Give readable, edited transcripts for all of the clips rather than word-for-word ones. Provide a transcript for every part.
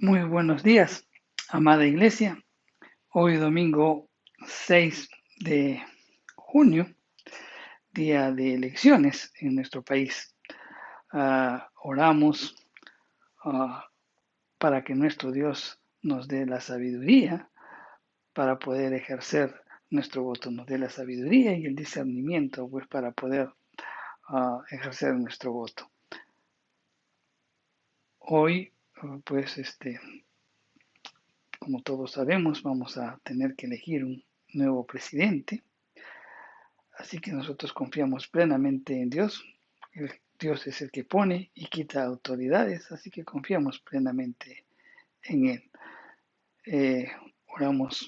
Muy buenos días, amada iglesia. Hoy domingo 6 de junio, día de elecciones en nuestro país. Oramos ah, para que nuestro Dios nos dé la sabiduría para poder ejercer nuestro voto, nos dé la sabiduría y el discernimiento pues para poder ejercer nuestro voto. Hoy pues como todos sabemos, vamos a tener que elegir un nuevo presidente. Así que nosotros confiamos plenamente en Dios. Dios es el que pone y quita autoridades, así que confiamos plenamente en Él. Eh, Oramos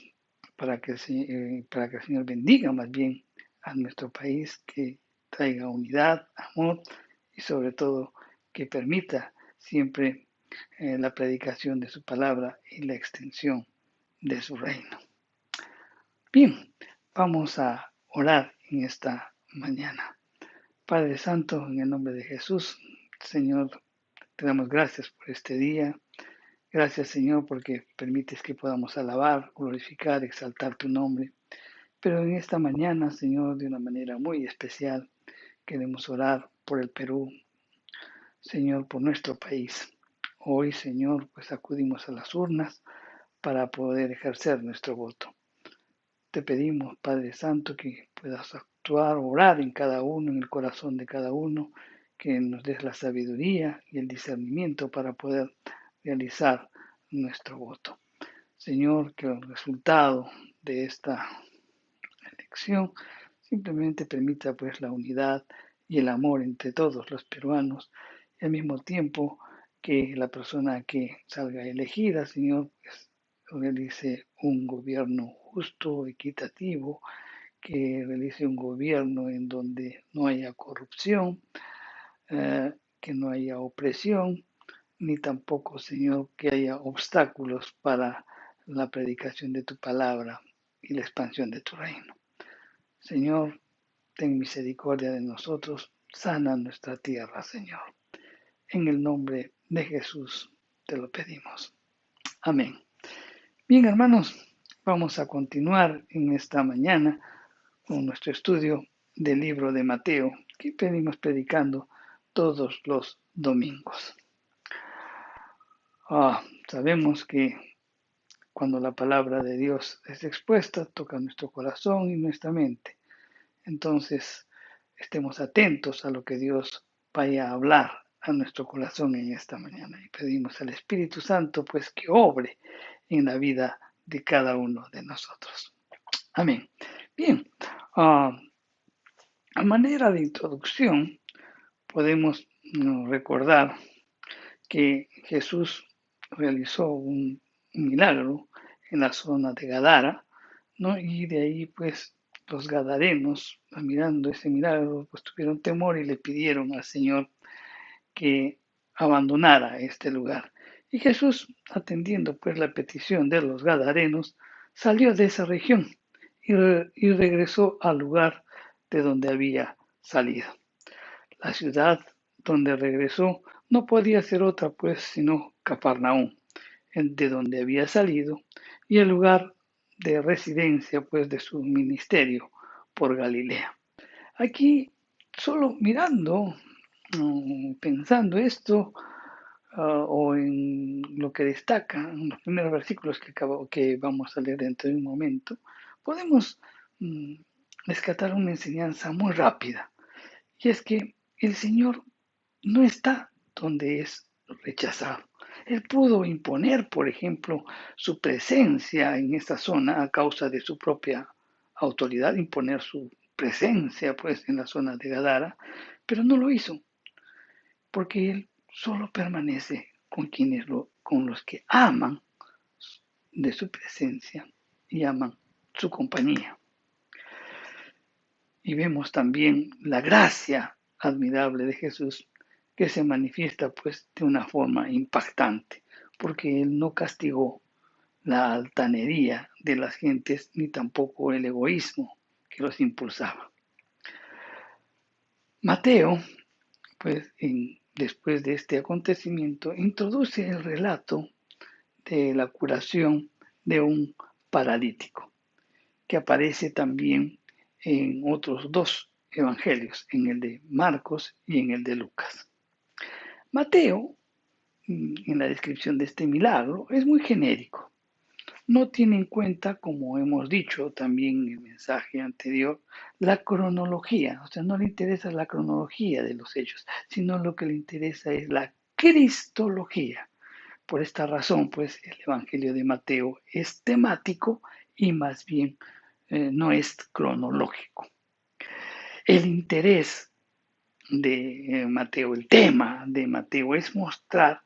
para que el Señor bendiga más bien a nuestro país, que traiga unidad, amor y sobre todo que permita siempre la predicación de su palabra y la extensión de su reino. Bien, vamos a orar en esta mañana. Padre Santo, en el nombre de Jesús, Señor, te damos gracias por este día. Gracias, Señor, porque permites que podamos alabar, glorificar, exaltar tu nombre. Pero en esta mañana, Señor, de una manera muy especial, queremos orar por el Perú, Señor, por nuestro país. Hoy, Señor, pues acudimos a las urnas para poder ejercer nuestro voto. Te pedimos, Padre Santo, que puedas actuar, orar en cada uno, en el corazón de cada uno, que nos des la sabiduría y el discernimiento para poder realizar nuestro voto. Señor, que el resultado de esta elección simplemente permita pues la unidad y el amor entre todos los peruanos y al mismo tiempo que la persona que salga elegida, Señor, pues, realice un gobierno justo, equitativo, que realice un gobierno en donde no haya corrupción, que no haya opresión, ni tampoco, Señor, que haya obstáculos para la predicación de tu palabra y la expansión de tu reino. Señor, ten misericordia de nosotros, sana nuestra tierra, Señor. En el nombre de Jesús te lo pedimos. Amén. Bien, hermanos, vamos a continuar en esta mañana con nuestro estudio del libro de Mateo, que venimos predicando todos los domingos. Sabemos que cuando la palabra de Dios es expuesta, toca nuestro corazón y nuestra mente. Entonces, estemos atentos a lo que Dios vaya a hablar a nuestro corazón en esta mañana. Y pedimos al Espíritu Santo, pues, que obre en la vida de cada uno de nosotros. Amén. Bien, a manera de introducción, podemos recordar que Jesús realizó un milagro en la zona de Gadara, ¿no? Y de ahí, pues, los gadarenos, mirando ese milagro, pues tuvieron temor y le pidieron al Señor que abandonara este lugar. Y Jesús, atendiendo pues la petición de los gadarenos, salió de esa región y regresó al lugar de donde había salido. La ciudad donde regresó no podía ser otra pues sino Cafarnaúm, de donde había salido, y el lugar de residencia pues de su ministerio por Galilea. Aquí, solo mirando, pensando esto, o en lo que destaca en los primeros versículos que vamos a leer dentro de un momento, podemos mm, rescatar una enseñanza muy rápida. Y es que el Señor no está donde es rechazado. Él pudo imponer, por ejemplo, su presencia en esta zona a causa de su propia autoridad, imponer su presencia pues en la zona de Gadara, pero no lo hizo, porque él solo permanece con los que aman de su presencia y aman su compañía. Y vemos también la gracia admirable de Jesús que se manifiesta pues de una forma impactante, porque él no castigó la altanería de las gentes ni tampoco el egoísmo que los impulsaba. Mateo, pues después de este acontecimiento, introduce el relato de la curación de un paralítico, que aparece también en otros dos evangelios, en el de Marcos y en el de Lucas. Mateo, en la descripción de este milagro, es muy genérico. No tiene en cuenta, como hemos dicho también en el mensaje anterior, la cronología. O sea, no le interesa la cronología de los hechos, sino lo que le interesa es la cristología. Por esta razón, pues, el Evangelio de Mateo es temático y más bien no es cronológico. El interés de Mateo, el tema de Mateo es mostrar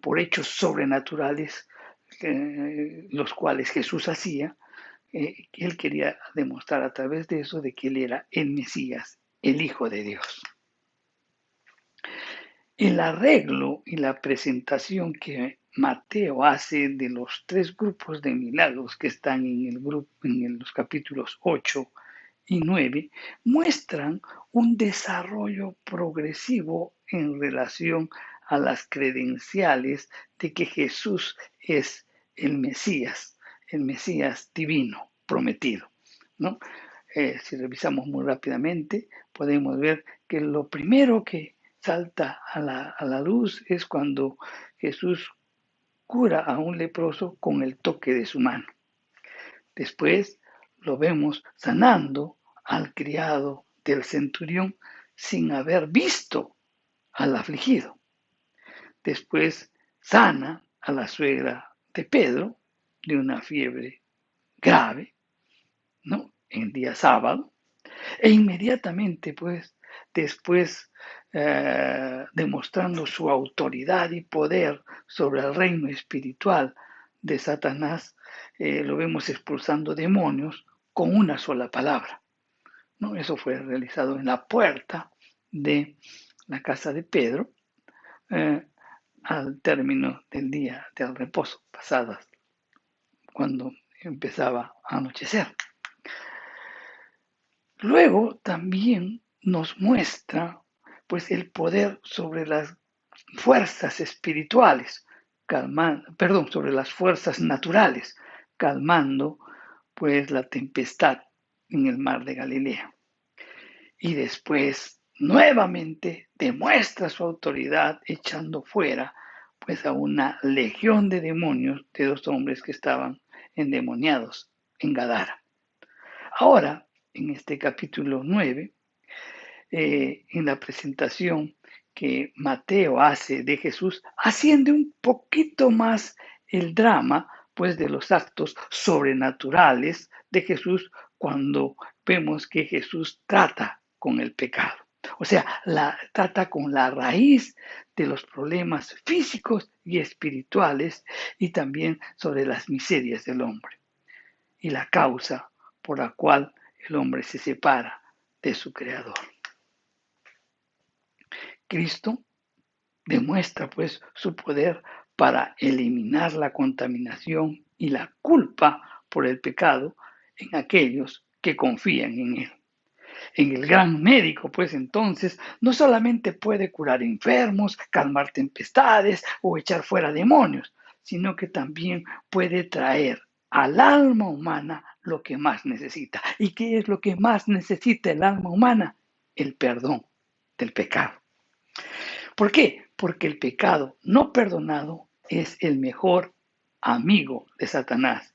por hechos sobrenaturales los cuales Jesús hacía, él quería demostrar a través de eso de que él era el Mesías, el Hijo de Dios. El arreglo y la presentación que Mateo hace de los tres grupos de milagros que están en los capítulos 8 y 9 muestran un desarrollo progresivo en relación a las credenciales de que Jesús es el Mesías divino, prometido, ¿no? Si revisamos muy rápidamente, podemos ver que lo primero que salta a la luz es cuando Jesús cura a un leproso con el toque de su mano. Después lo vemos sanando al criado del centurión sin haber visto al afligido. Después sana a la suegra de Pedro de una fiebre grave, ¿no? En día sábado. E inmediatamente, pues, después, demostrando su autoridad y poder sobre el reino espiritual de Satanás, lo vemos expulsando demonios con una sola palabra, ¿no? Eso fue realizado en la puerta de la casa de Pedro, al término del día del reposo, pasadas, cuando empezaba a anochecer. Luego también nos muestra pues el poder sobre las fuerzas espirituales, sobre las fuerzas naturales, calmando pues la tempestad en el mar de Galilea. Y después nuevamente demuestra su autoridad echando fuera pues a una legión de demonios de dos hombres que estaban endemoniados en Gadara. Ahora, en este capítulo 9, en la presentación que Mateo hace de Jesús, asciende un poquito más el drama, pues, de los actos sobrenaturales de Jesús cuando vemos que Jesús trata con el pecado. O sea, trata con la raíz de los problemas físicos y espirituales y también sobre las miserias del hombre y la causa por la cual el hombre se separa de su Creador. Cristo demuestra pues su poder para eliminar la contaminación y la culpa por el pecado en aquellos que confían en Él. En el gran médico, pues entonces, no solamente puede curar enfermos, calmar tempestades o echar fuera demonios, sino que también puede traer al alma humana lo que más necesita. ¿Y qué es lo que más necesita el alma humana? El perdón del pecado. ¿Por qué? Porque el pecado no perdonado es el mejor amigo de Satanás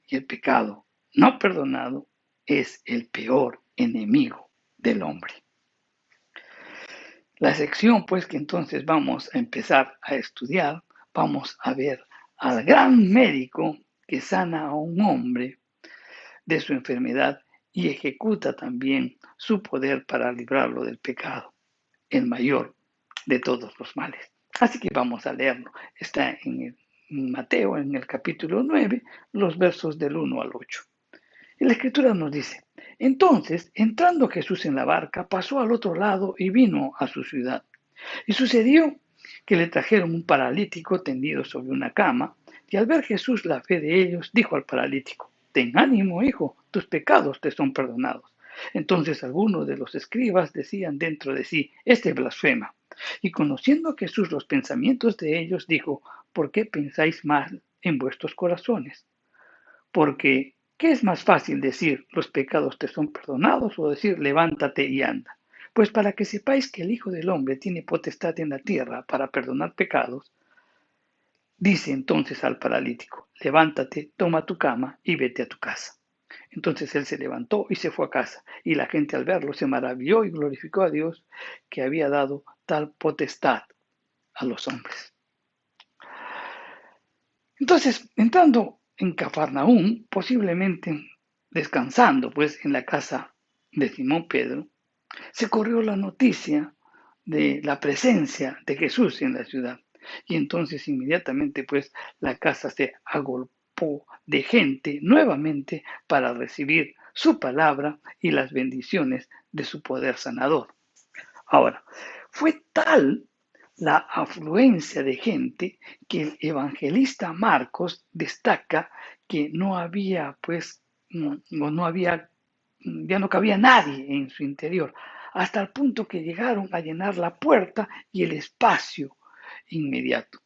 y el pecado no perdonado es el peor enemigo del hombre. La sección, pues, que entonces vamos a empezar a estudiar, vamos a ver al gran médico que sana a un hombre de su enfermedad y ejecuta también su poder para librarlo del pecado, el mayor de todos los males. Así que vamos a leerlo. Está en Mateo, en el capítulo 9, los versos del 1 al 8. Y la escritura nos dice, entonces, entrando Jesús en la barca, pasó al otro lado y vino a su ciudad. Y sucedió que le trajeron un paralítico tendido sobre una cama, y al ver Jesús la fe de ellos, dijo al paralítico, ten ánimo, hijo, tus pecados te son perdonados. Entonces algunos de los escribas decían dentro de sí, este blasfema. Y conociendo a Jesús los pensamientos de ellos, dijo, ¿por qué pensáis mal en vuestros corazones? Porque, ¿qué es más fácil decir, los pecados te son perdonados, o decir, levántate y anda? Pues para que sepáis que el Hijo del Hombre tiene potestad en la tierra para perdonar pecados, dice entonces al paralítico, levántate, toma tu cama y vete a tu casa. Entonces él se levantó y se fue a casa, y la gente al verlo se maravilló y glorificó a Dios que había dado tal potestad a los hombres. Entonces, entrando en Cafarnaúm, posiblemente descansando pues en la casa de Simón Pedro, se corrió la noticia de la presencia de Jesús en la ciudad. Y entonces inmediatamente pues la casa se agolpó de gente nuevamente para recibir su palabra y las bendiciones de su poder sanador. Ahora, fue tal la afluencia de gente que el evangelista Marcos destaca que no había pues, no había, ya no cabía nadie en su interior, hasta el punto que llegaron a llenar la puerta y el espacio inmediato.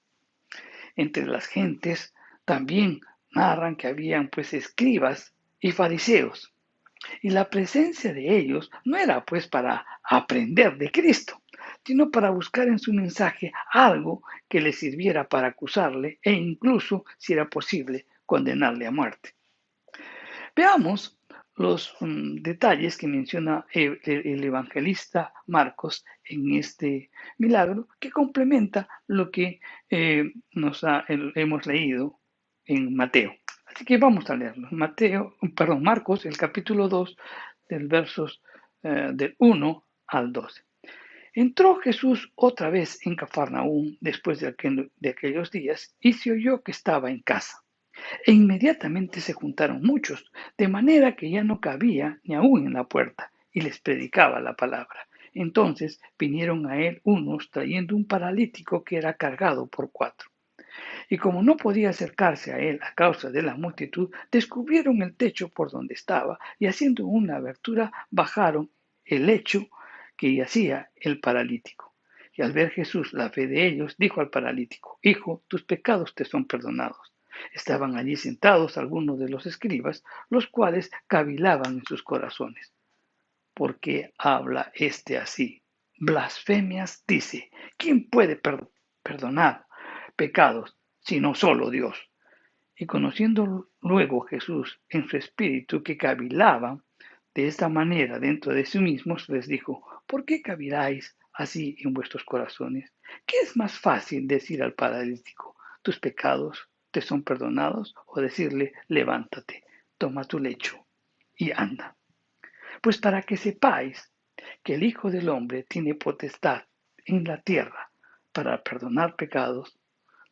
Entre las gentes también narran que habían pues escribas y fariseos. Y la presencia de ellos no era pues para aprender de Cristo, sino para buscar en su mensaje algo que le sirviera para acusarle e incluso, si era posible, condenarle a muerte. Veamos los detalles que menciona el evangelista Marcos en este milagro, que complementa lo que hemos leído en Mateo. Así que vamos a leerlo. Marcos, el capítulo 2, del versos del 1 al 12. Entró Jesús otra vez en Cafarnaúm después de aquellos días y se oyó que estaba en casa. E inmediatamente se juntaron muchos, de manera que ya no cabía ni aún en la puerta, y les predicaba la palabra. Entonces vinieron a él unos trayendo un paralítico que era cargado por 4. Y como no podía acercarse a él a causa de la multitud, descubrieron el techo por donde estaba, y haciendo una abertura bajaron el lecho que yacía el paralítico. Y al ver Jesús la fe de ellos, dijo al paralítico, Hijo, tus pecados te son perdonados. Estaban allí sentados algunos de los escribas, los cuales cavilaban en sus corazones. ¿Por qué habla este así? Blasfemias dice. ¿Quién puede perdonar pecados sino solo Dios? Y conociendo luego Jesús en su espíritu que cavilaba de esta manera dentro de sí mismos, les dijo, ¿por qué caviláis así en vuestros corazones? ¿Qué es más fácil decir al paralítico, tus pecados te son perdonados? O decirle, levántate, toma tu lecho y anda. Pues para que sepáis que el Hijo del Hombre tiene potestad en la tierra para perdonar pecados,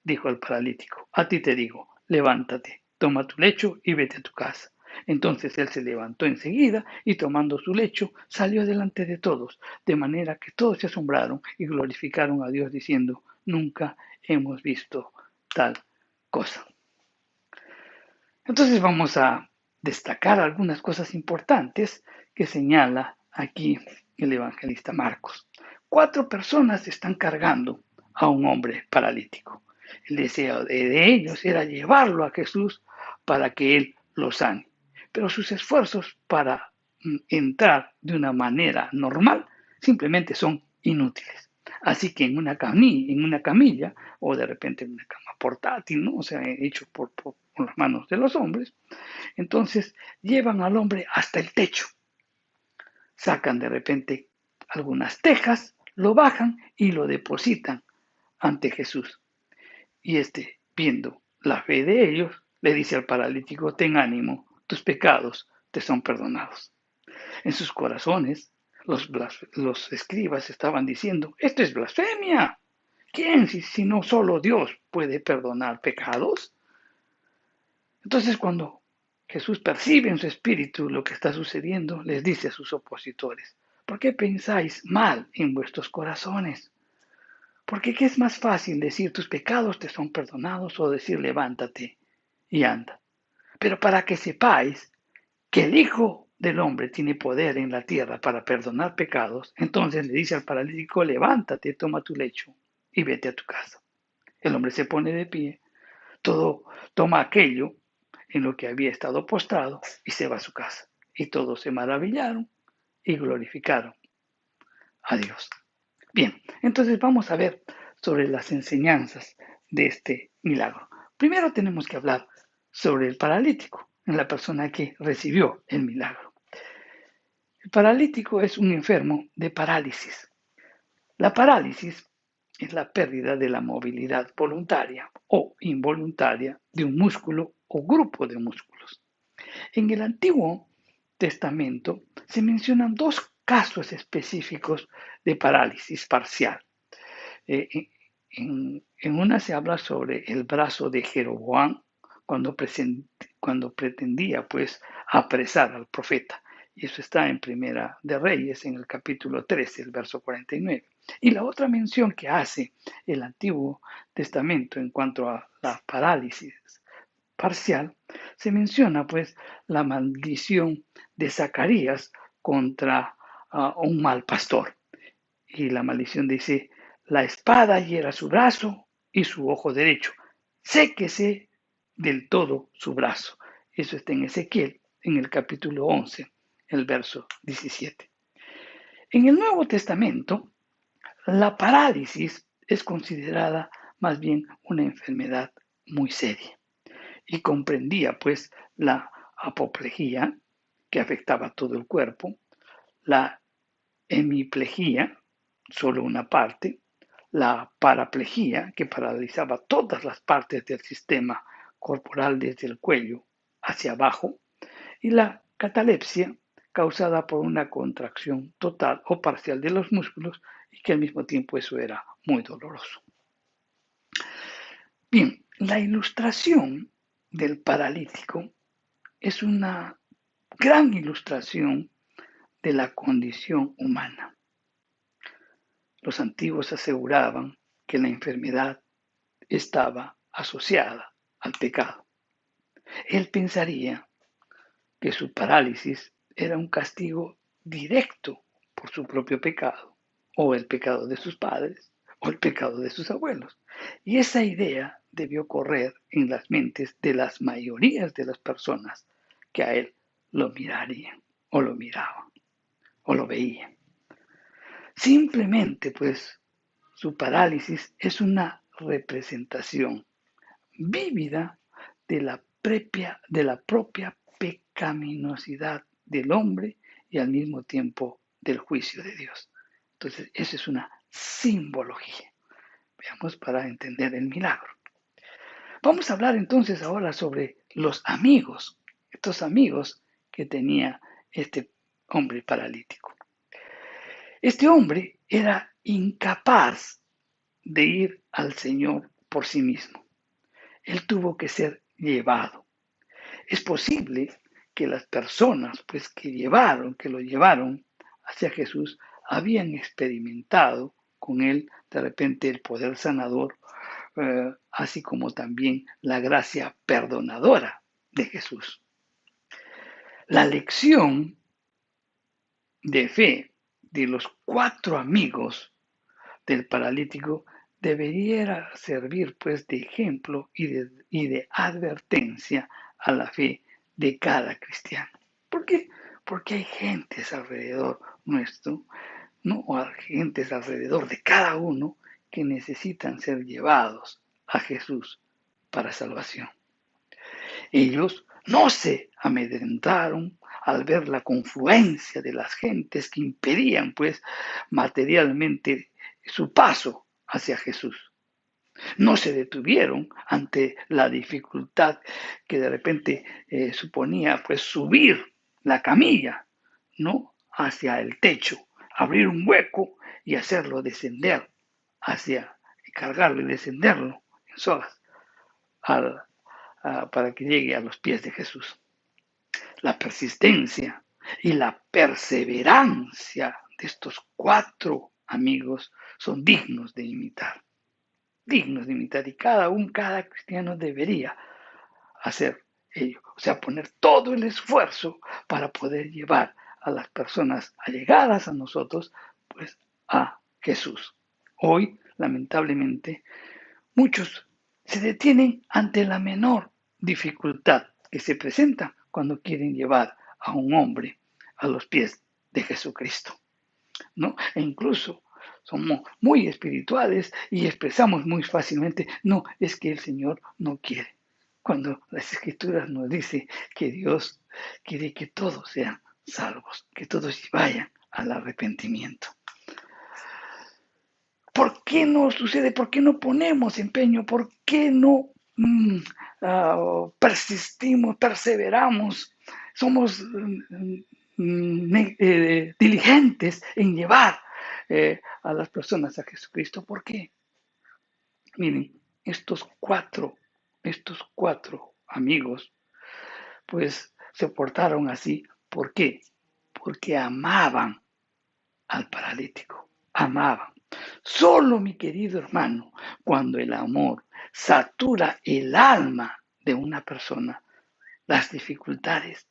dijo el paralítico, a ti te digo, levántate, toma tu lecho y vete a tu casa. Entonces él se levantó enseguida y tomando su lecho salió delante de todos, de manera que todos se asombraron y glorificaron a Dios diciendo, nunca hemos visto tal cosa. Entonces vamos a destacar algunas cosas importantes que señala aquí el evangelista Marcos. 4 personas están cargando a un hombre paralítico. El deseo de ellos era llevarlo a Jesús para que él lo sane. Pero sus esfuerzos para entrar de una manera normal simplemente son inútiles. Así que en una camilla o de repente en una cama portátil, ¿no? O sea, hecho por las manos de los hombres, entonces llevan al hombre hasta el techo. Sacan de repente algunas tejas, lo bajan y lo depositan ante Jesús. Y viendo la fe de ellos, le dice al paralítico, ten ánimo, tus pecados te son perdonados. En sus corazones, los escribas estaban diciendo, esto es blasfemia. ¿Quién, si no solo Dios, puede perdonar pecados? Entonces, cuando Jesús percibe en su espíritu lo que está sucediendo, les dice a sus opositores, ¿por qué pensáis mal en vuestros corazones? Porque ¿qué es más fácil decir tus pecados te son perdonados o decir levántate y anda? Pero para que sepáis que el Hijo del hombre tiene poder en la tierra para perdonar pecados, entonces le dice al paralítico, levántate, toma tu lecho y vete a tu casa. El hombre se pone de pie, toma aquello en lo que había estado postrado y se va a su casa. Y todos se maravillaron y glorificaron a Dios. Bien, entonces vamos a ver sobre las enseñanzas de este milagro. Primero tenemos que hablar sobre el paralítico, en la persona que recibió el milagro. El paralítico es un enfermo de parálisis. La parálisis es la pérdida de la movilidad voluntaria o involuntaria de un músculo o grupo de músculos. En el Antiguo Testamento se mencionan dos casos específicos de parálisis parcial. En una se habla sobre el brazo de Jeroboam cuando pretendía pues apresar al profeta. Y eso está en Primera de Reyes, en el capítulo 13, el verso 49. Y la otra mención que hace el Antiguo Testamento en cuanto a la parálisis parcial, se menciona pues la maldición de Zacarías contra un mal pastor. Y la maldición dice, la espada hiera su brazo y su ojo derecho, séquese del todo su brazo. Eso está en Ezequiel, en el capítulo 11, el verso 17. En el Nuevo Testamento, la parálisis es considerada más bien una enfermedad muy seria y comprendía pues la apoplejía, que afectaba todo el cuerpo, la hemiplejía, solo una parte, la paraplejía, que paralizaba todas las partes del sistema corporal desde el cuello hacia abajo, y la catalepsia, causada por una contracción total o parcial de los músculos y que al mismo tiempo eso era muy doloroso. Bien, la ilustración del paralítico es una gran ilustración de la condición humana. Los antiguos aseguraban que la enfermedad estaba asociada al pecado. Él pensaría que su parálisis era un castigo directo por su propio pecado, o el pecado de sus padres, o el pecado de sus abuelos. Y esa idea debió correr en las mentes de las mayorías de las personas que a él lo mirarían, o lo miraban, o lo veían. Simplemente, pues, su parálisis es una representación vívida de la propia pecaminosidad del hombre y al mismo tiempo del juicio de Dios. Entonces, esa es una simbología. Veamos para entender el milagro. Vamos a hablar entonces ahora sobre los amigos, estos amigos que tenía este hombre paralítico. Este hombre era incapaz de ir al Señor por sí mismo. Él tuvo que ser llevado. Es posible que las personas pues, que lo llevaron hacia Jesús habían experimentado con él de repente el poder sanador, así como también la gracia perdonadora de Jesús. La lección de fe de los 4 amigos del paralítico debería servir pues de ejemplo y de advertencia a la fe de cada cristiano. ¿Por qué? Porque hay gentes alrededor nuestro, ¿no? O hay gentes alrededor de cada uno que necesitan ser llevados a Jesús para salvación. Ellos no se amedrentaron al ver la confluencia de las gentes que impedían pues materialmente su paso hacia Jesús. No se detuvieron ante la dificultad que de repente suponía pues subir la camilla, ¿no? Hacia el techo, abrir un hueco y hacerlo descender cargarlo y descenderlo en sogas para que llegue a los pies de Jesús. La persistencia y la perseverancia de estos 4 amigos son dignos de imitar, y cada cristiano debería hacer ello. O sea, poner todo el esfuerzo para poder llevar a las personas allegadas a nosotros, pues a Jesús. Hoy, lamentablemente, muchos se detienen ante la menor dificultad que se presenta cuando quieren llevar a un hombre a los pies de Jesucristo, ¿no? E incluso somos muy espirituales y expresamos muy fácilmente, no, es que el Señor no quiere. Cuando las Escrituras nos dice que Dios quiere que todos sean salvos, que todos vayan al arrepentimiento. ¿Por qué no sucede? ¿Por qué no ponemos empeño? ¿Por qué no persistimos, perseveramos? Somos diligentes en llevar a las personas a Jesucristo. ¿Por qué? Miren, estos cuatro amigos, pues se portaron así. ¿Por qué? Porque amaban al paralítico, amaban. Solo, mi querido hermano, cuando el amor satura el alma de una persona, las dificultades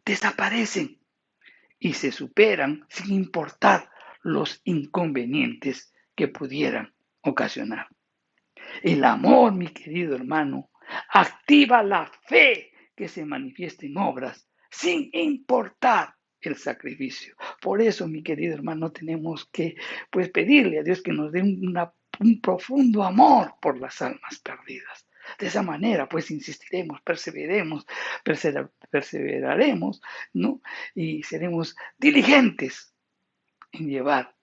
desaparecen y se superan sin importar los inconvenientes que pudieran ocasionar. El amor, mi querido hermano, activa la fe que se manifiesta en obras sin importar el sacrificio. Por eso, mi querido hermano, tenemos que pedirle a Dios que nos dé un profundo amor por las almas perdidas. De esa manera, insistiremos, perseveraremos, ¿no? Y seremos diligentes en llevar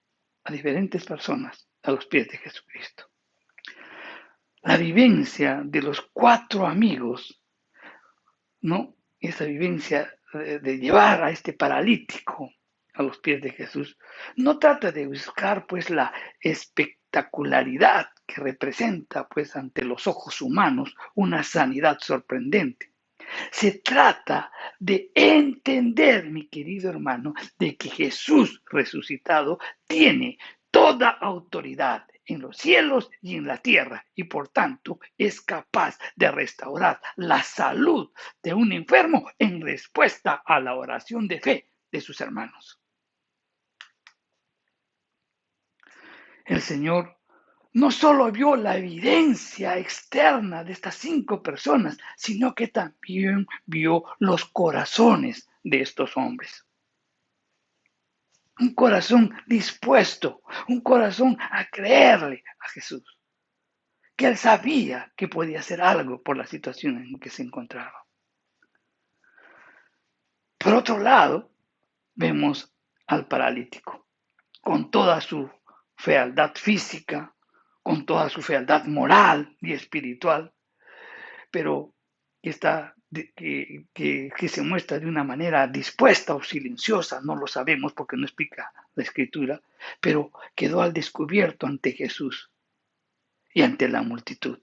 a diferentes personas a los pies de Jesucristo. La vivencia de los cuatro amigos, ¿no? Esa vivencia de llevar a este paralítico a los pies de Jesús, no trata de buscar la espectacularidad que representa ante los ojos humanos una sanidad sorprendente. Se trata de entender, mi querido hermano, de que Jesús resucitado tiene toda autoridad en los cielos y en la tierra y por tanto es capaz de restaurar la salud de un enfermo en respuesta a la oración de fe de sus hermanos. El Señor no solo vio la evidencia externa de estas 5 personas, sino que también vio los corazones de estos hombres. Un corazón dispuesto, un corazón a creerle a Jesús, que él sabía que podía hacer algo por la situación en que se encontraba. Por otro lado, vemos al paralítico, con toda su fealdad física, con toda su fealdad moral y espiritual, pero que se muestra de una manera dispuesta o silenciosa, no lo sabemos porque no explica la Escritura, pero quedó al descubierto ante Jesús y ante la multitud.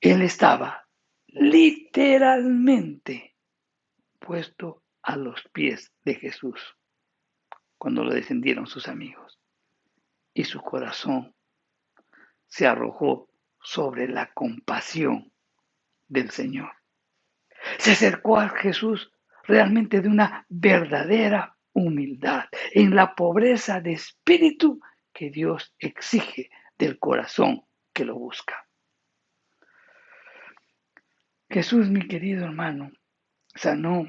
Él estaba literalmente puesto a los pies de Jesús cuando lo descendieron sus amigos y su corazón se arrojó sobre la compasión del Señor. Se acercó a Jesús realmente de una verdadera humildad, en la pobreza de espíritu que Dios exige del corazón que lo busca. Jesús, mi querido hermano, sanó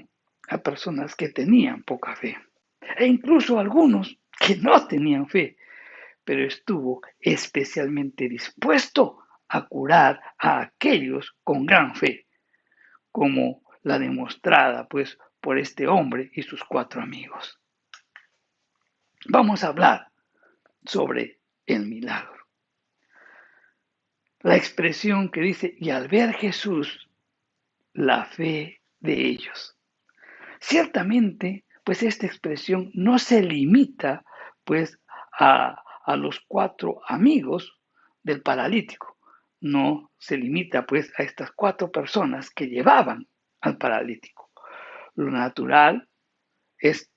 a personas que tenían poca fe, e incluso algunos que no tenían fe, pero estuvo especialmente dispuesto a curar a aquellos con gran fe, como la demostrada por este hombre y sus 4 amigos. Vamos a hablar sobre el milagro. La expresión que dice, y al ver Jesús, la fe de ellos. Ciertamente, esta expresión no se limita, a los 4 amigos del paralítico. No se limita, a estas 4 personas que llevaban al paralítico. Lo natural es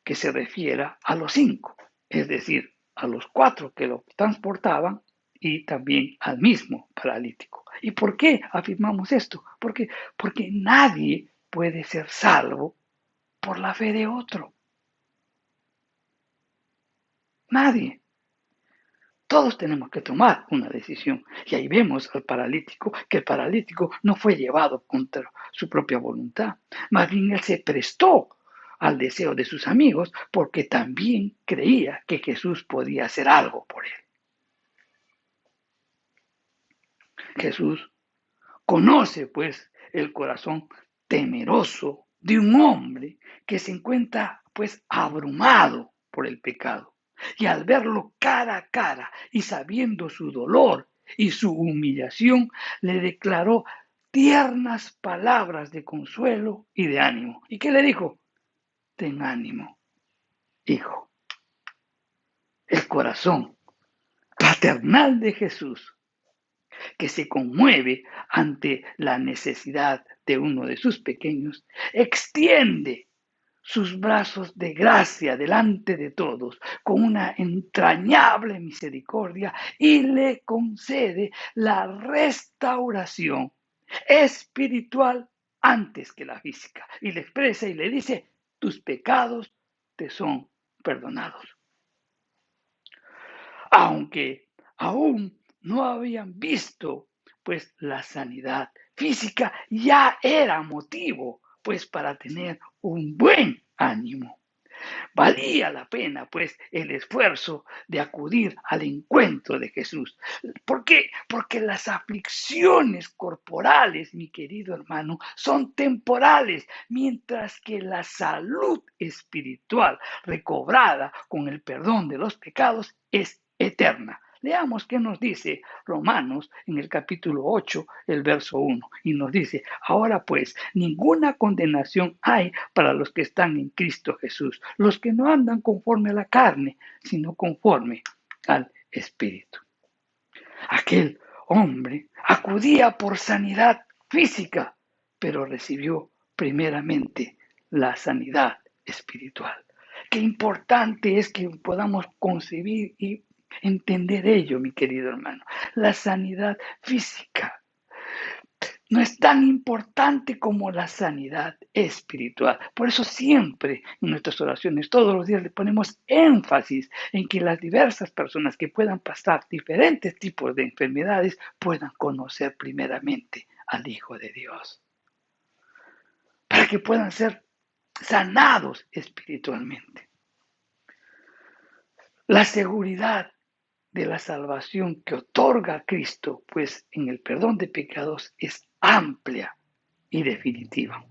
que se refiera a los 5, es decir, a los 4 que lo transportaban y también al mismo paralítico. ¿Y por qué afirmamos esto? Porque nadie puede ser salvo por la fe de otro. Nadie. Todos tenemos que tomar una decisión. Y ahí vemos al paralítico, que el paralítico no fue llevado contra su propia voluntad. Más bien él se prestó al deseo de sus amigos porque también creía que Jesús podía hacer algo por él. Jesús conoce pues el corazón temeroso de un hombre que se encuentra pues abrumado por el pecado. Y al verlo cara a cara y sabiendo su dolor y su humillación, le declaró tiernas palabras de consuelo y de ánimo. ¿Y qué le dijo? Ten ánimo, hijo. El corazón paternal de Jesús, que se conmueve ante la necesidad de uno de sus pequeños, extiende sus brazos de gracia delante de todos con una entrañable misericordia y le concede la restauración espiritual antes que la física. Y le expresa y le dice, tus pecados te son perdonados. Aunque aún no habían visto, pues la sanidad física ya era motivo, pues para tener un buen ánimo. Valía la pena, pues, el esfuerzo de acudir al encuentro de Jesús. ¿Por qué? Porque las aflicciones corporales, mi querido hermano, son temporales, mientras que la salud espiritual recobrada con el perdón de los pecados es eterna. Leamos qué nos dice Romanos en el capítulo 8, el verso 1, y nos dice, ahora pues, ninguna condenación hay para los que están en Cristo Jesús, los que no andan conforme a la carne, sino conforme al Espíritu. Aquel hombre acudía por sanidad física, pero recibió primeramente la sanidad espiritual. Qué importante es que podamos concebir y entender ello, mi querido hermano. La sanidad física no es tan importante como la sanidad espiritual. Por eso siempre en nuestras oraciones, todos los días, le ponemos énfasis en que las diversas personas que puedan pasar diferentes tipos de enfermedades puedan conocer primeramente al Hijo de Dios, para que puedan ser sanados espiritualmente. La seguridad de la salvación que otorga Cristo, pues en el perdón de pecados, es amplia y definitiva.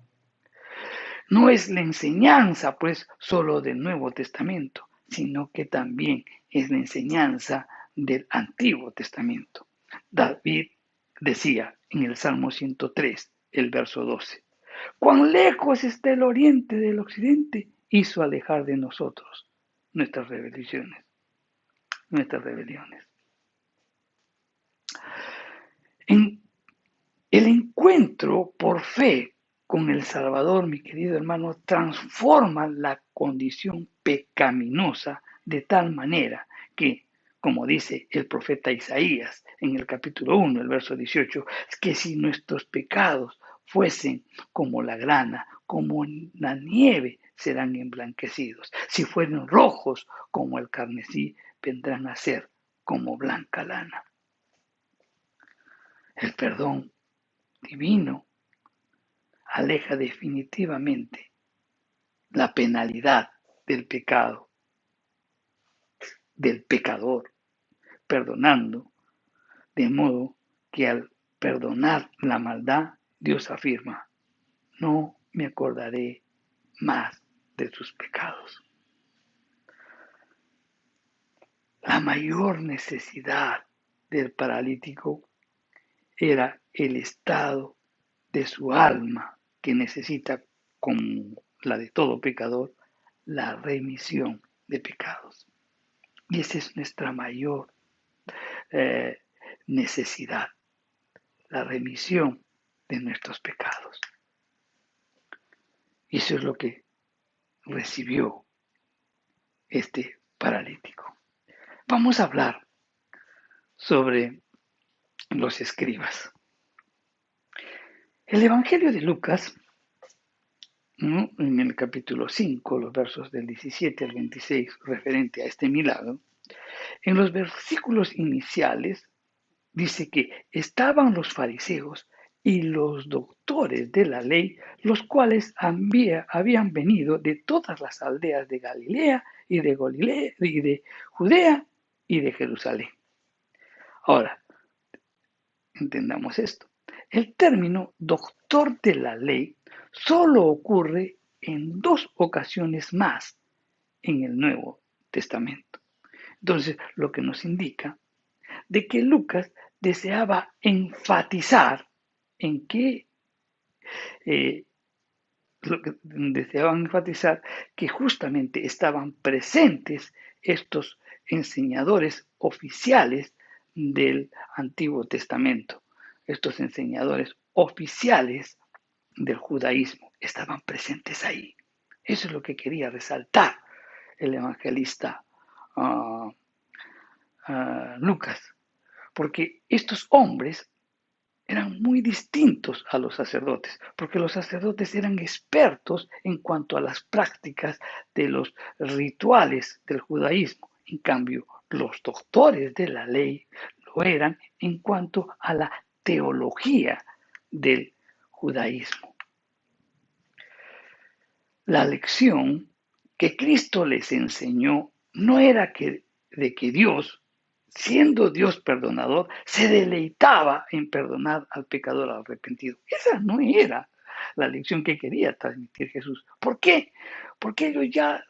No es la enseñanza, pues, solo del Nuevo Testamento, sino que también es la enseñanza del Antiguo Testamento. David decía en el Salmo 103, el verso 12, cuán lejos está el oriente del occidente, hizo alejar de nosotros nuestras rebeliones, nuestras rebeliones. En el encuentro por fe con el Salvador, mi querido hermano, transforma la condición pecaminosa de tal manera que, como dice el profeta Isaías en el capítulo 1, el verso 18, que si nuestros pecados fuesen como la grana, como la nieve, serán emblanquecidos. Si fueren rojos como el carmesí, vendrán a ser como blanca lana. El perdón divino aleja definitivamente la penalidad del pecado, del pecador, perdonando, de modo que al perdonar la maldad, Dios afirma, no me acordaré más de tus pecados. La mayor necesidad del paralítico era el estado de su alma que necesita, como la de todo pecador, la remisión de pecados. Y esa es nuestra mayor necesidad, la remisión de nuestros pecados. Y eso es lo que recibió este paralítico. Vamos a hablar sobre los escribas. El Evangelio de Lucas, ¿no?, en el capítulo 5, los versos del 17 al 26, referente a este milagro, en los versículos iniciales dice que estaban los fariseos y los doctores de la ley, los cuales habían venido de todas las aldeas de Galilea y de Judea y de Jerusalén. Ahora, entendamos esto. El término doctor de la ley solo ocurre en 2 ocasiones más en el Nuevo Testamento. Entonces, lo que nos indica de que Lucas deseaba enfatizar en que, eh, deseaban enfatizar que justamente estaban presentes estos enseñadores oficiales del Antiguo Testamento, estos enseñadores oficiales del judaísmo, estaban presentes ahí. Eso es lo que quería resaltar el evangelista Lucas, porque estos hombres eran muy distintos a los sacerdotes, porque los sacerdotes eran expertos en cuanto a las prácticas de los rituales del judaísmo. En cambio, los doctores de la ley lo eran en cuanto a la teología del judaísmo. La lección que Cristo les enseñó no era de que Dios, siendo Dios perdonador, se deleitaba en perdonar al pecador arrepentido. Esa no era la lección que quería transmitir Jesús. ¿Por qué? Porque ellos ya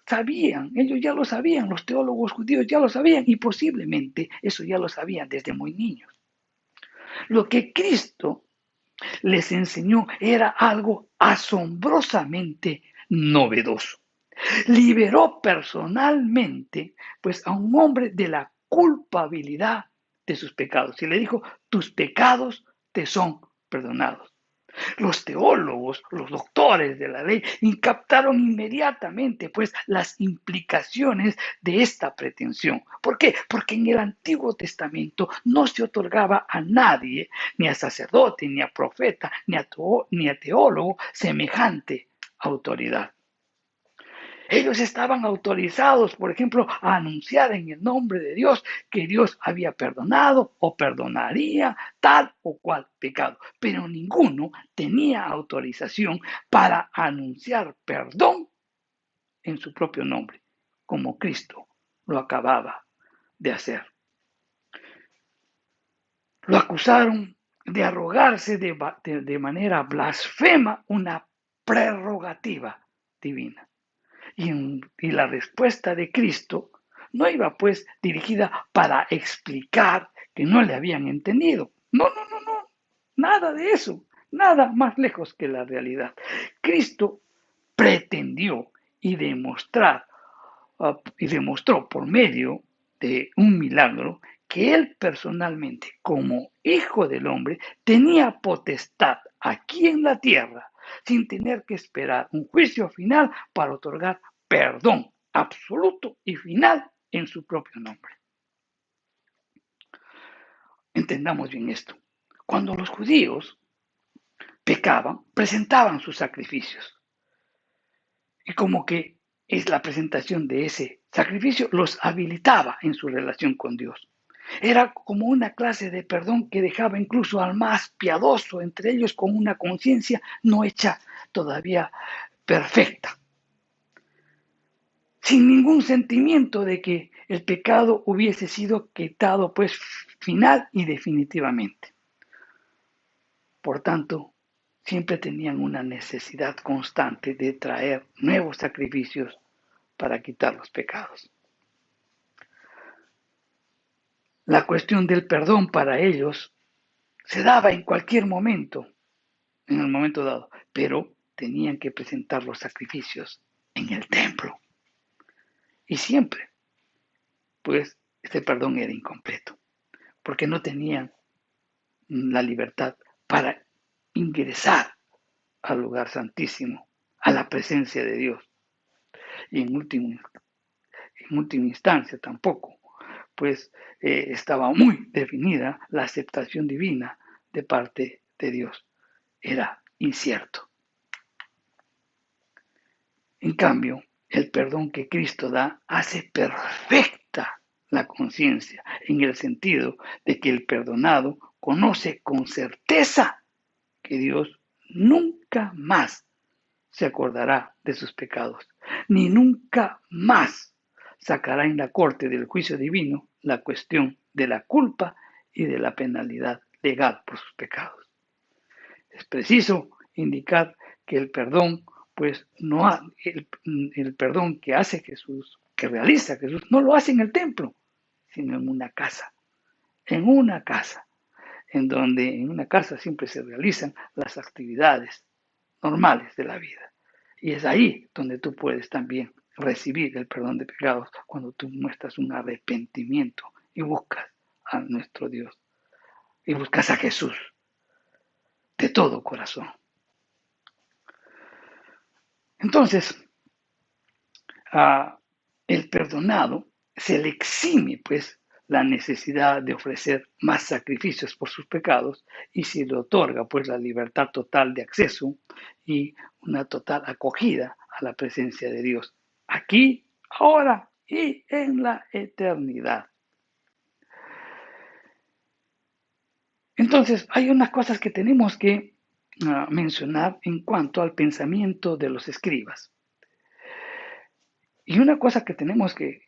lo sabían, los teólogos judíos ya lo sabían y posiblemente eso ya lo sabían desde muy niños. Lo que Cristo les enseñó era algo asombrosamente novedoso. Liberó personalmente pues a un hombre de la culpabilidad de sus pecados y le dijo: tus pecados te son perdonados. Los teólogos, los doctores de la ley, captaron inmediatamente pues las implicaciones de esta pretensión. ¿Por qué? Porque en el Antiguo Testamento no se otorgaba a nadie, ni a sacerdote, ni a profeta, ni a teólogo, semejante autoridad. Ellos estaban autorizados, por ejemplo, a anunciar en el nombre de Dios que Dios había perdonado o perdonaría tal o cual pecado, pero ninguno tenía autorización para anunciar perdón en su propio nombre, como Cristo lo acababa de hacer. Lo acusaron de arrogarse de manera blasfema una prerrogativa divina. Y la respuesta de Cristo no iba pues dirigida para explicar que no le habían entendido. No, nada de eso, nada más lejos que la realidad. Cristo pretendió y demostró por medio de un milagro que él personalmente, como hijo del hombre, tenía potestad aquí en la tierra, sin tener que esperar un juicio final para otorgar perdón absoluto y final en su propio nombre. Entendamos bien esto. Cuando los judíos pecaban, presentaban sus sacrificios. Y como que es la presentación de ese sacrificio los habilitaba en su relación con Dios. Era como una clase de perdón que dejaba incluso al más piadoso entre ellos con una conciencia no hecha todavía perfecta, sin ningún sentimiento de que el pecado hubiese sido quitado pues final y definitivamente. Por tanto, siempre tenían una necesidad constante de traer nuevos sacrificios para quitar los pecados. La cuestión del perdón para ellos se daba en cualquier momento, en el momento dado, pero tenían que presentar los sacrificios en el templo. Y siempre, pues, este perdón era incompleto, porque no tenían la libertad para ingresar al lugar santísimo, a la presencia de Dios. Y en última instancia tampoco, pues estaba muy definida la aceptación divina de parte de Dios. Era incierto. En cambio, el perdón que Cristo da hace perfecta la conciencia, en el sentido de que el perdonado conoce con certeza que Dios nunca más se acordará de sus pecados, ni nunca más sacará en la corte del juicio divino la cuestión de la culpa y de la penalidad legal por sus pecados. Es preciso indicar que el perdón, pues no el perdón que hace Jesús, que realiza Jesús, no lo hace en el templo, sino en una casa, en donde en una casa siempre se realizan las actividades normales de la vida. Y es ahí donde tú puedes también recibir el perdón de pecados cuando tú muestras un arrepentimiento y buscas a nuestro Dios y buscas a Jesús de todo corazón. Entonces, el perdonado se le exime pues la necesidad de ofrecer más sacrificios por sus pecados y se le otorga pues la libertad total de acceso y una total acogida a la presencia de Dios, aquí, ahora y en la eternidad. Entonces, hay unas cosas que tenemos que mencionar en cuanto al pensamiento de los escribas. Y una cosa que tenemos que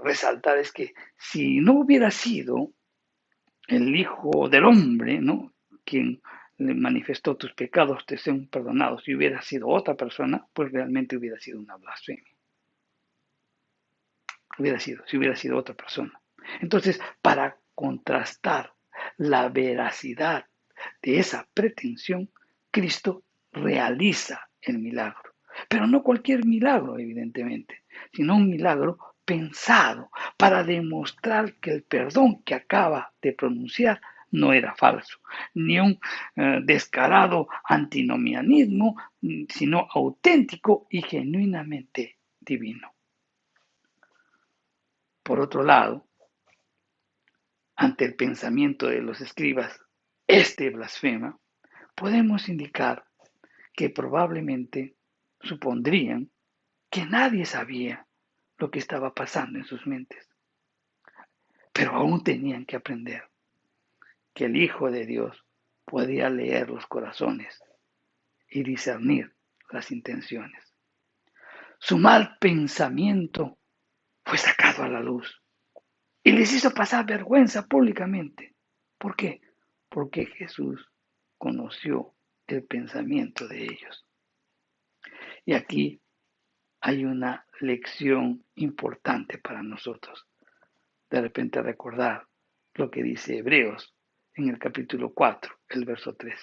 resaltar es que si no hubiera sido el Hijo del Hombre, ¿no?, quien le manifestó tus pecados te sean perdonados, si hubiera sido otra persona, pues realmente hubiera sido una blasfemia. Si hubiera sido otra persona. Entonces, para contrastar la veracidad de esa pretensión, Cristo realiza el milagro. Pero no cualquier milagro, evidentemente, sino un milagro pensado para demostrar que el perdón que acaba de pronunciar no era falso, ni un descarado antinomianismo, sino auténtico y genuinamente divino. Por otro lado, ante el pensamiento de los escribas, blasfema, podemos indicar que probablemente supondrían que nadie sabía lo que estaba pasando en sus mentes, pero aún tenían que aprender que el Hijo de Dios podía leer los corazones y discernir las intenciones. Su mal pensamiento fue sacado a la luz y les hizo pasar vergüenza públicamente. ¿Por qué? Porque Jesús conoció el pensamiento de ellos. Y aquí hay una lección importante para nosotros. De repente recordar lo que dice Hebreos en el capítulo 4, el verso 13.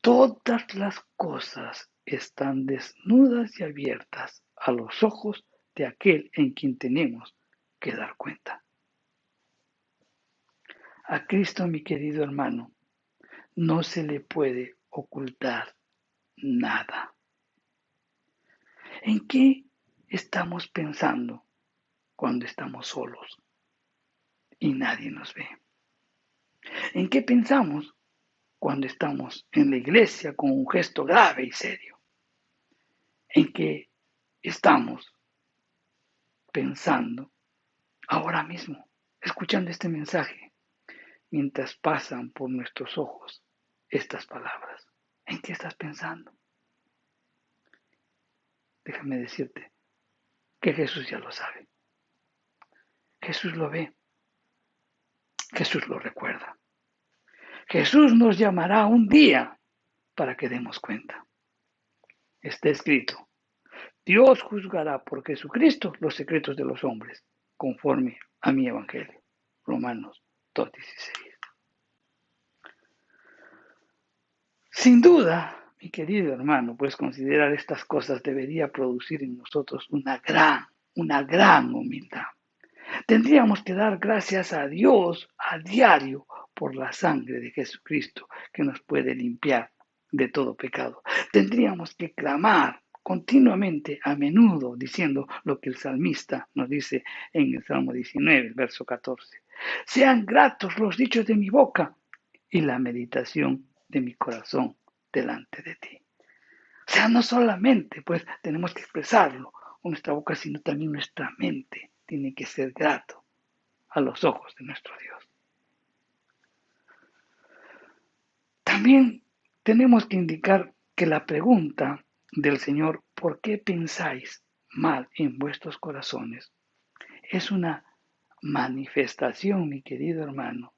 Todas las cosas están desnudas y abiertas a los ojos de aquel en quien tenemos que dar cuenta. A Cristo, mi querido hermano, no se le puede ocultar nada. ¿En qué estamos pensando cuando estamos solos y nadie nos ve? ¿En qué pensamos cuando estamos en la iglesia con un gesto grave y serio? ¿En qué estamos pensando ahora mismo, escuchando este mensaje, mientras pasan por nuestros ojos estas palabras? ¿En qué estás pensando? Déjame decirte que Jesús ya lo sabe. Jesús lo ve. Jesús lo recuerda. Jesús nos llamará un día para que demos cuenta. Está escrito: Dios juzgará por Jesucristo los secretos de los hombres, conforme a mi evangelio. Romanos 2:16. Sin duda, mi querido hermano, pues considerar estas cosas debería producir en nosotros una gran humildad. Tendríamos que dar gracias a Dios a diario por la sangre de Jesucristo que nos puede limpiar de todo pecado. Tendríamos que clamar continuamente, a menudo, diciendo lo que el salmista nos dice en el Salmo 19, verso 14. Sean gratos los dichos de mi boca y la meditación de mi corazón delante de ti. O sea, no solamente pues tenemos que expresarlo con nuestra boca, sino también nuestra mente tiene que ser grato a los ojos de nuestro Dios. También tenemos que indicar que la pregunta del Señor, ¿por qué pensáis mal en vuestros corazones? Es una manifestación, mi querido hermano,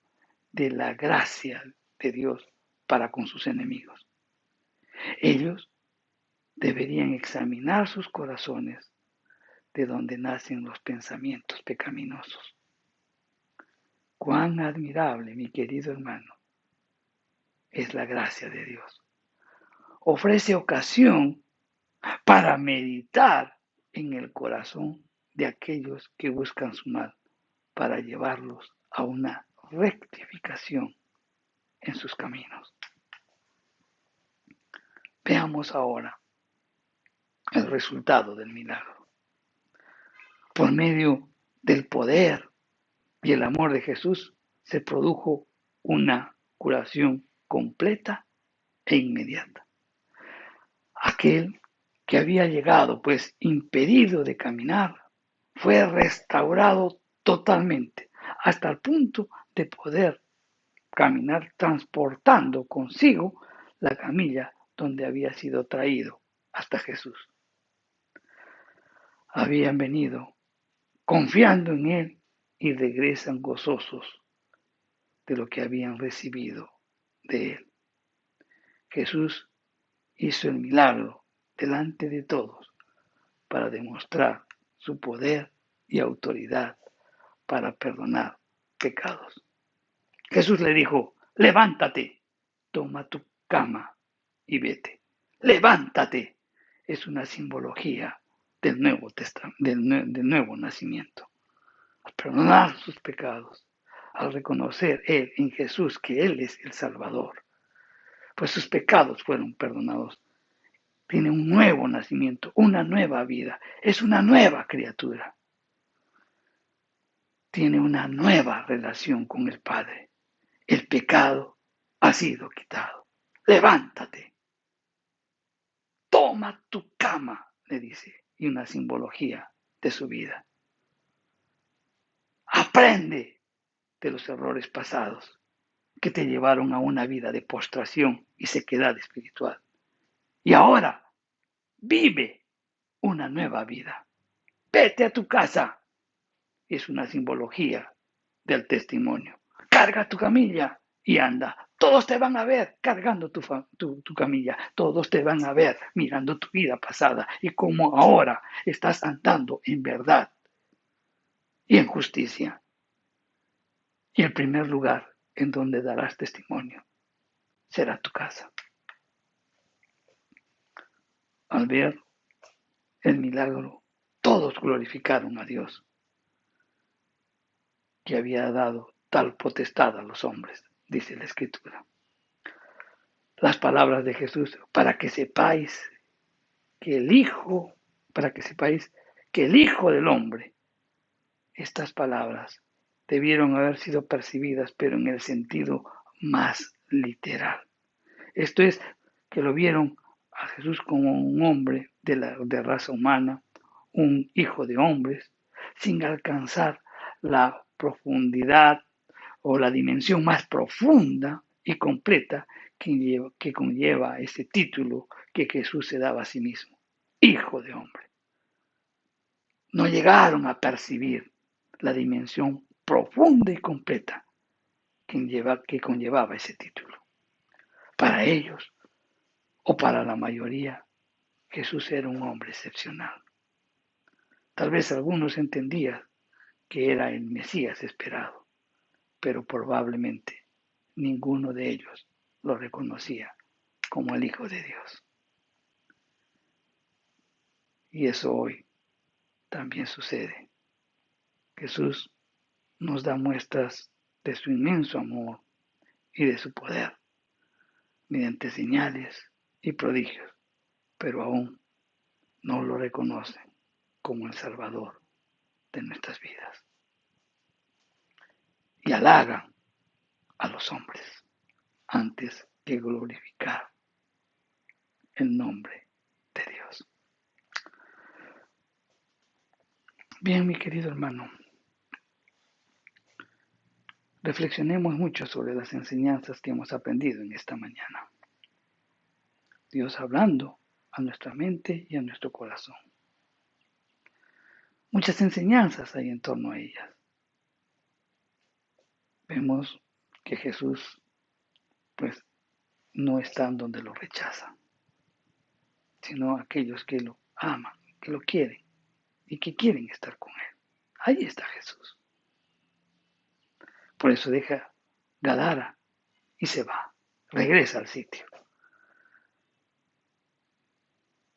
de la gracia de Dios para con sus enemigos. Ellos deberían examinar sus corazones de donde nacen los pensamientos pecaminosos. Cuán admirable, mi querido hermano, es la gracia de Dios. Ofrece ocasión para meditar en el corazón de aquellos que buscan su mal, para llevarlos a una rectificación en sus caminos. Veamos ahora el resultado del milagro. Por medio del poder y el amor de Jesús se produjo una curación completa e inmediata. Aquel que había llegado pues impedido de caminar fue restaurado totalmente hasta el punto de poder caminar transportando consigo la camilla donde había sido traído hasta Jesús. Habían venido confiando en Él y regresan gozosos de lo que habían recibido de Él. Jesús hizo el milagro delante de todos para demostrar su poder y autoridad para perdonar pecados. Jesús le dijo, levántate, toma tu cama y vete. Levántate. Es una simbología del del nuevo nacimiento. Al perdonar sus pecados, al reconocer Él en Jesús que Él es el Salvador, pues sus pecados fueron perdonados. Tiene un nuevo nacimiento, una nueva vida, es una nueva criatura. Tiene una nueva relación con el Padre. El pecado ha sido quitado. Levántate. Toma tu cama, le dice, y una simbología de su vida. Aprende de los errores pasados que te llevaron a una vida de postración y sequedad espiritual. Y ahora vive una nueva vida. Vete a tu casa. Es una simbología del testimonio. Carga tu camilla y anda. Todos te van a ver cargando tu camilla. Todos te van a ver mirando tu vida pasada y cómo ahora estás andando en verdad y en justicia. Y el primer lugar en donde darás testimonio será tu casa. Al ver el milagro, todos glorificaron a Dios, que había dado tal potestad a los hombres, dice la Escritura. Las palabras de Jesús, para que sepáis que el Hijo del Hombre, estas palabras debieron haber sido percibidas, pero en el sentido más literal. Esto es, que lo vieron a Jesús como un hombre de raza humana, un hijo de hombres, sin alcanzar la profundidad o la dimensión más profunda y completa que conlleva ese título que Jesús se daba a sí mismo, hijo de hombre. No llegaron a percibir la dimensión profunda y completa que conllevaba ese título. Para ellos, o para la mayoría, Jesús era un hombre excepcional. Tal vez algunos entendían que era el Mesías esperado, pero probablemente ninguno de ellos lo reconocía como el Hijo de Dios. Y eso hoy también sucede. Jesús nos da muestras de su inmenso amor y de su poder mediante señales y prodigios, pero aún no lo reconocen como el Salvador de nuestras vidas. Y halagan a los hombres. antes que glorificar el nombre de Dios. Bien, mi querido hermano, reflexionemos mucho sobre las enseñanzas que hemos aprendido en esta mañana. Dios hablando a nuestra mente y a nuestro corazón. Muchas enseñanzas hay en torno a ellas. Vemos que Jesús, pues, no está donde lo rechazan, sino aquellos que lo aman, que lo quieren y que quieren estar con Él. Ahí está Jesús. Por eso deja Gadara y se va, regresa al sitio.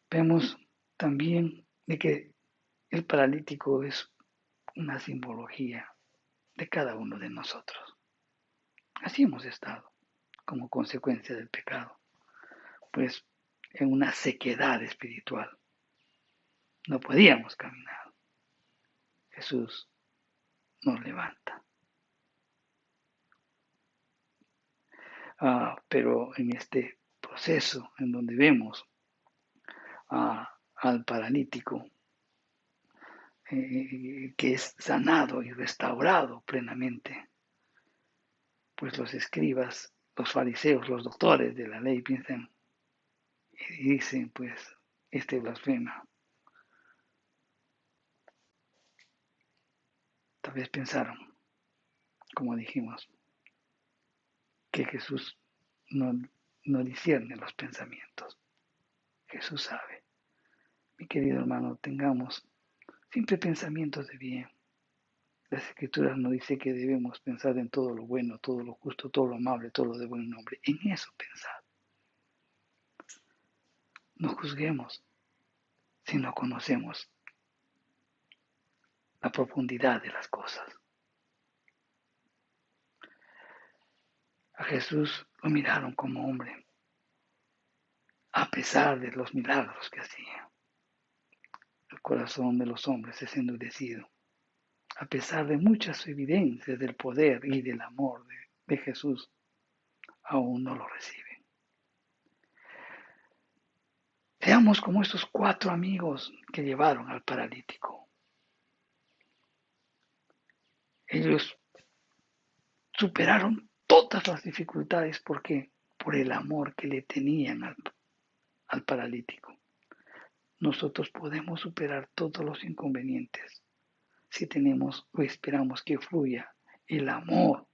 Vemos también de que el paralítico es una simbología de cada uno de nosotros. Así hemos estado como consecuencia del pecado, pues en una sequedad espiritual. No podíamos caminar. Jesús nos levanta. Pero en este proceso en donde vemos al paralítico que es sanado y restaurado plenamente, pues los escribas, los fariseos, los doctores de la ley piensan y dicen, pues, este blasfema. Tal vez pensaron, como dijimos, que Jesús no discierne los pensamientos. Jesús sabe. Mi querido hermano, tengamos siempre pensamientos de bien. Las Escrituras nos dice que debemos pensar en todo lo bueno, todo lo justo, todo lo amable, todo lo de buen nombre. En eso pensar. No juzguemos si no conocemos la profundidad de las cosas. A Jesús lo miraron como hombre, a pesar de los milagros que hacía. El corazón de los hombres es endurecido, a pesar de muchas evidencias del poder y del amor de Jesús, aún no lo reciben. Seamos como estos 4 amigos que llevaron al paralítico. Ellos superaron todas las dificultades porque por el amor que le tenían al paralítico. Nosotros podemos superar todos los inconvenientes si tenemos o esperamos que fluya el amor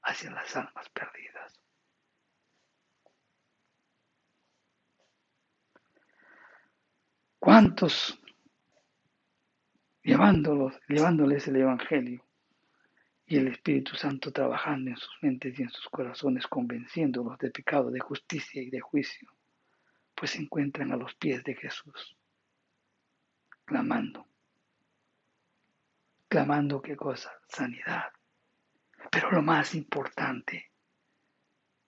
hacia las almas perdidas. ¿Cuántos llevándoles el Evangelio y el Espíritu Santo trabajando en sus mentes y en sus corazones, convenciéndolos de pecado, de justicia y de juicio, pues se encuentran a los pies de Jesús, clamando ¿qué cosa? Sanidad. Pero lo más importante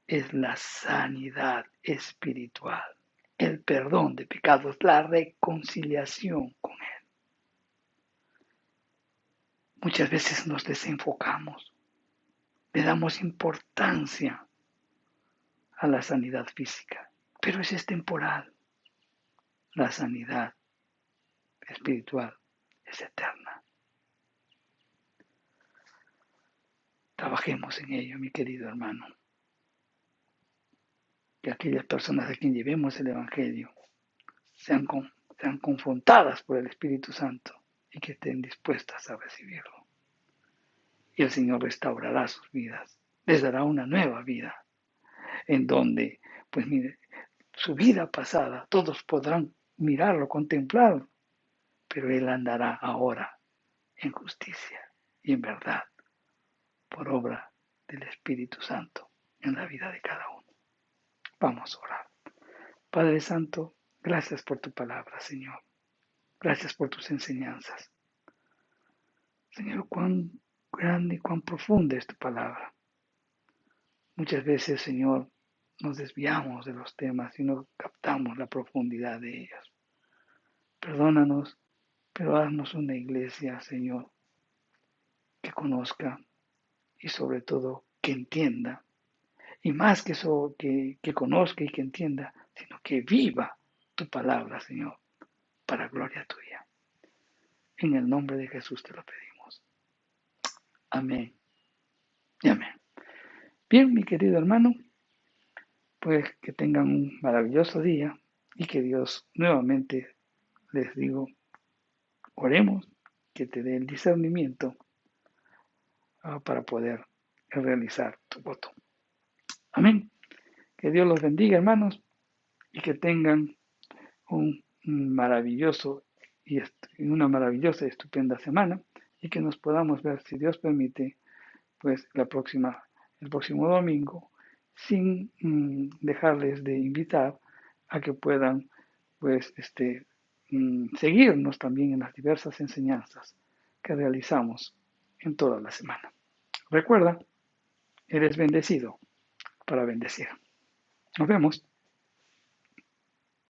es la sanidad espiritual, el perdón de pecados, la reconciliación con Él. Muchas veces nos desenfocamos, le damos importancia a la sanidad física, pero esa es temporal. La sanidad espiritual es eterna. Trabajemos en ello, mi querido hermano. Que aquellas personas a quien llevemos el Evangelio sean confrontadas por el Espíritu Santo y que estén dispuestas a recibirlo. Y el Señor restaurará sus vidas, les dará una nueva vida, en donde, pues mire, su vida pasada, todos podrán mirarlo, contemplarlo, pero Él andará ahora en justicia y en verdad, por obra del Espíritu Santo en la vida de cada uno. Vamos a orar. Padre Santo, gracias por tu palabra, Señor. Gracias por tus enseñanzas. Señor, cuán grande y cuán profunda es tu palabra. Muchas veces, Señor, nos desviamos de los temas y no captamos la profundidad de ellos. Perdónanos, pero haznos una iglesia, Señor, que conozca y sobre todo que entienda Y más que eso, que conozca y que entienda, sino que viva tu palabra, Señor, para gloria tuya. En el nombre de Jesús te lo pedimos. Amén y amén. Bien, mi querido hermano, pues que tengan un maravilloso día y que Dios nuevamente, les digo, oremos, que te dé el discernimiento para poder realizar tu voto. Amén. Que Dios los bendiga, hermanos, y que tengan un maravilloso y una maravillosa y estupenda semana y que nos podamos ver, si Dios permite, pues el próximo domingo, sin dejarles de invitar a que puedan pues seguirnos también en las diversas enseñanzas que realizamos en toda la semana. Recuerda, eres bendecido para bendecir. Nos vemos.